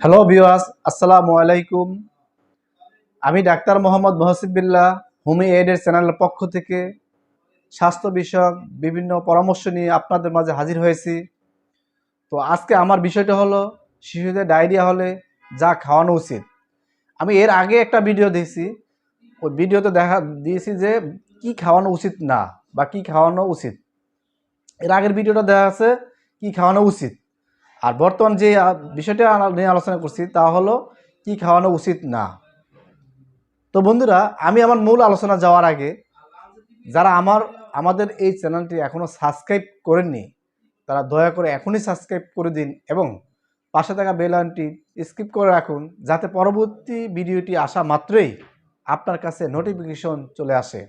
Hello viewers, আসসালামু আলাইকুম। আমি ডাক্তার মোহাম্মদ মহসিব বিল্লাহ হোমি এইডের চ্যানেলের পক্ষ থেকে স্বাস্থ্য বিষয়ক বিভিন্ন পরামর্শ নিয়ে আপনাদের মাঝে হাজির হয়েছি। তো আজকে আমার বিষয়টা হলো শিশুদের ডায়রিয়া হলে যা খাওয়ানো উচিত। আমি এর আগে একটা ভিডিও দিয়েছি, ওই ভিডিওতে দেখা দিয়েছি যে কি খাওয়ানো উচিত না বা কি খাওয়ানো উচিত। এর আগের ভিডিওটা দেখা আছে কি খাওয়ানো উচিত, আর বর্তমান যে বিষয়টা নিয়ে আলোচনা করছি তা হলো কি খাওয়ানো উচিত না। তো বন্ধুরা, আমি আমার মূল আলোচনা যাওয়ার আগে যারা আমাদের এই চ্যানেলটি এখনও সাবস্ক্রাইব করেননি তারা দয়া করে এখনই সাবস্ক্রাইব করে দিন এবং পাশে থাকা বেল আইকনটি স্কিপ করে রাখুন, যাতে পরবর্তী ভিডিওটি আসা মাত্রই আপনার কাছে নোটিফিকেশন চলে আসে।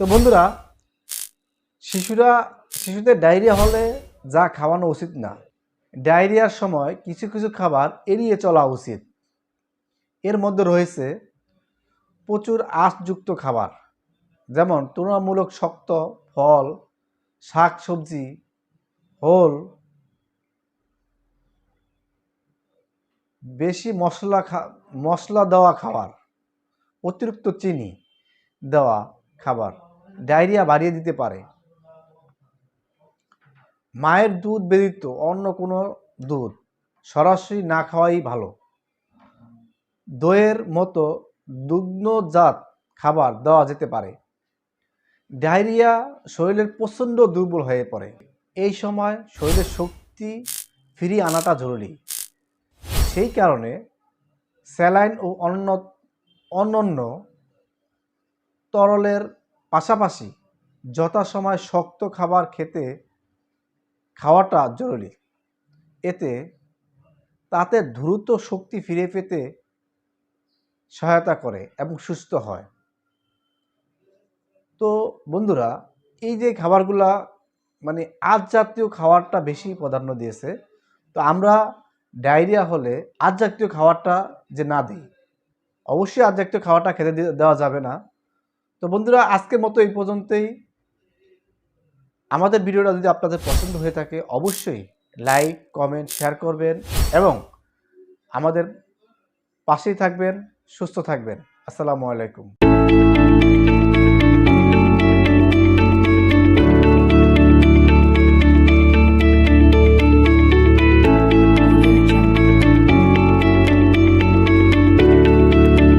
তো বন্ধুরা, শিশুদের ডায়রিয়া হলে যা খাওয়ানো উচিত না। ডায়রিয়ার সময় কিছু কিছু খাবার এড়িয়ে চলা উচিত। এর মধ্যে রয়েছে প্রচুর আঁশযুক্ত খাবার, যেমন তুলনামূলক শক্ত ফল, শাক সবজি, হোল, বেশি মশলা দেওয়া খাবার, অতিরিক্ত চিনি দেওয়া খাবার ডায়রিয়া বাড়িয়ে দিতে পারে। মায়ের দুধ ব্যতীত অন্য কোনো দুধ সরাসরি না খাওয়াই ভালো। দইয়ের মতো দুগ্ধজাত খাবার দেওয়া যেতে পারে। ডায়রিয়া শরীরের প্রচণ্ড দুর্বল হয়ে পড়ে। এই সময় শরীরের শক্তি ফিরিয়ে আনাটা জরুরি। সেই কারণে স্যালাইন ও অন্যান্য তরলের পাশাপাশি যথাসময়ে শক্ত খাবার খাওয়াটা জরুরি। তাতে দ্রুত শক্তি ফিরে পেতে সহায়তা করে এবং সুস্থ হয়। তো বন্ধুরা, এই যে খাবারগুলা মানে আঁশ জাতীয় খাবারটা বেশি প্রাধান্য দিয়েছে, তো আমরা ডায়রিয়া হলে আঁশ জাতীয় খাবারটা যে না দিই, অবশ্যই আঁশ জাতীয় খাবারটা খেতে দেওয়া যাবে না। তো বন্ধুরা, আজকের মতো এই পর্যন্তই। আমাদের ভিডিওটা যদি আপনাদের পছন্দ হয়ে থাকে অবশ্যই লাইক, কমেন্ট, শেয়ার করবেন এবং আমাদের পাশেই থাকবেন। সুস্থ থাকবেন। আসসালামু আলাইকুম।